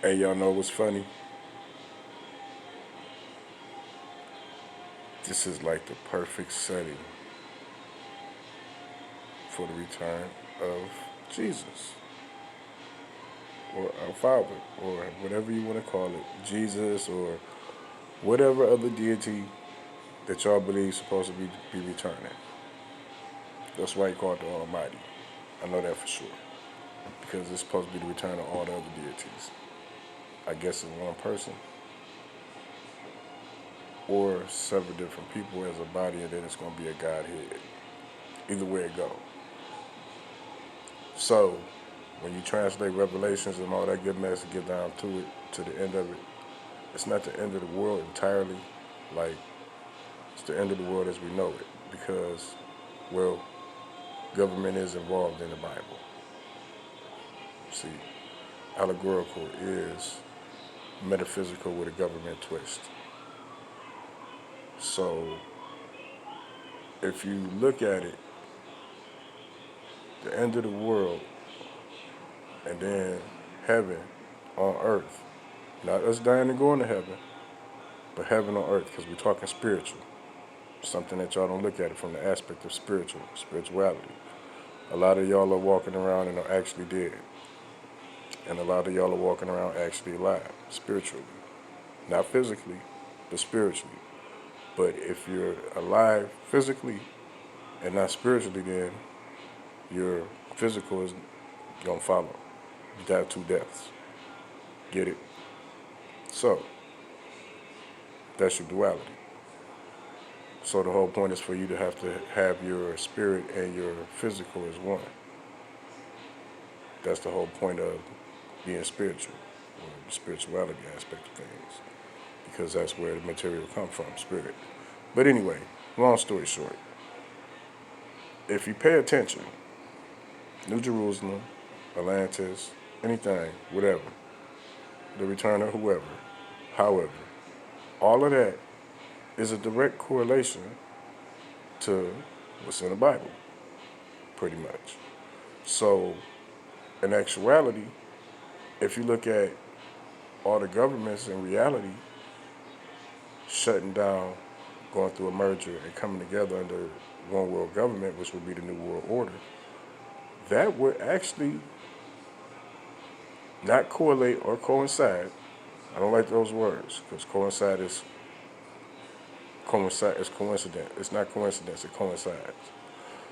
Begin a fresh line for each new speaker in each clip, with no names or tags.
Hey, y'all know what's funny? This is like the perfect setting for the return of Jesus or our Father or whatever you want to call it, Jesus or whatever other deity that y'all believe is supposed to be returning. That's why he called the Almighty. I know that for sure because it's supposed to be the return of all the other deities. I guess it's one person or several different people as a body, and then it's going to be a Godhead. Either way it go. So when you translate Revelations and all that good mess and get down to it, to the end of it, it's not the end of the world entirely. Like, it's the end of the world as we know it. Because, well, government is involved in the Bible. See, allegorical is metaphysical with a government twist. So, if you look at it, the end of the world and then heaven on earth, not us dying and going to heaven, but heaven on earth, because we're talking spiritual. Something that y'all don't look at it from the aspect of spirituality. A lot of y'all are walking around and are actually dead. And a lot of y'all are walking around actually alive, spiritually. Not physically, but spiritually. But if you're alive physically and not spiritually, then your physical is going to follow. You die two deaths. Get it? So, that's your duality. So the whole point is for you to have your spirit and your physical as one. That's the whole point of being spiritual, or the spirituality aspect of things, because that's where the material comes from, spirit. But anyway, long story short, if you pay attention, New Jerusalem, Atlantis, anything, whatever, the return of whoever, however, all of that is a direct correlation to what's in the Bible, pretty much. So, in actuality, if you look at all the governments in reality shutting down, going through a merger and coming together under one world government, which would be the New World Order, that would actually not correlate or coincide. I don't like those words because coincide is coincident. It's not coincidence, it coincides.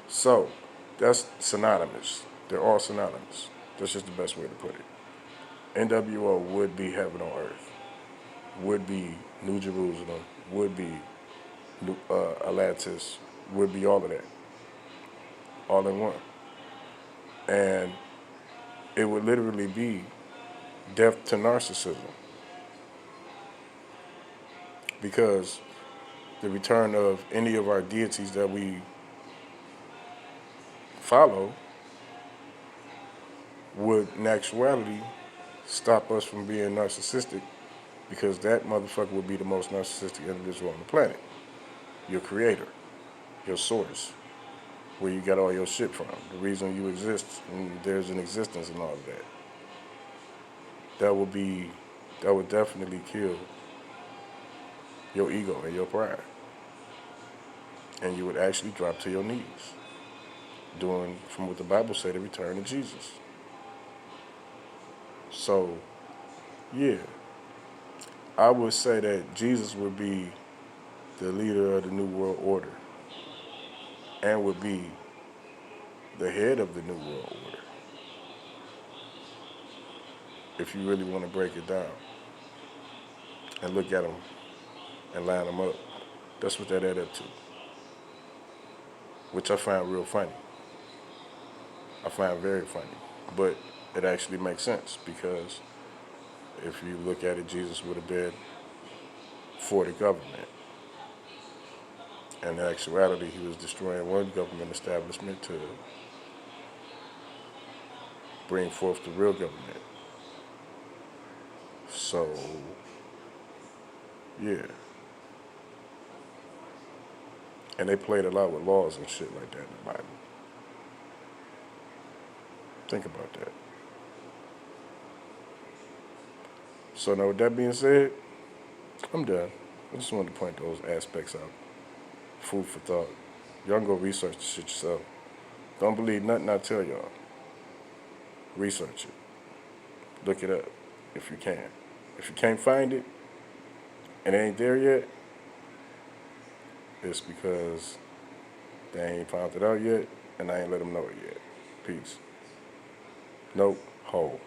So that's synonymous. They're all synonymous. That's just the best way to put it. NWO would be heaven on earth, would be New Jerusalem, would be Atlantis, would be all of that, all in one. And it would literally be death to narcissism. Because the return of any of our deities that we follow would, in actuality, stop us from being narcissistic because that motherfucker would be the most narcissistic individual on the planet. Your creator, your source, where you got all your shit from, the reason you exist and there's an existence and all of that. That would definitely kill your ego and your pride. And you would actually drop to your knees, doing from what the Bible said, the return of Jesus. So, yeah, I would say that Jesus would be the leader of the New World Order and would be the head of the New World Order, if you really want to break it down and look at them and line them up. That's what that add up to, which I find real funny. I find very funny, but it actually makes sense because if you look at it, Jesus would have been for the government. And in actuality, he was destroying one government establishment to bring forth the real government. So, yeah. And they played a lot with laws and shit like that in the Bible. Think about that. So now with that being said, I'm done. I just wanted to point those aspects out. Food for thought. Y'all can go research the shit yourself. Don't believe nothing I tell y'all. Research it. Look it up if you can. If you can't find it and it ain't there yet, it's because they ain't found it out yet and I ain't let them know it yet. Peace. Nope. Whole.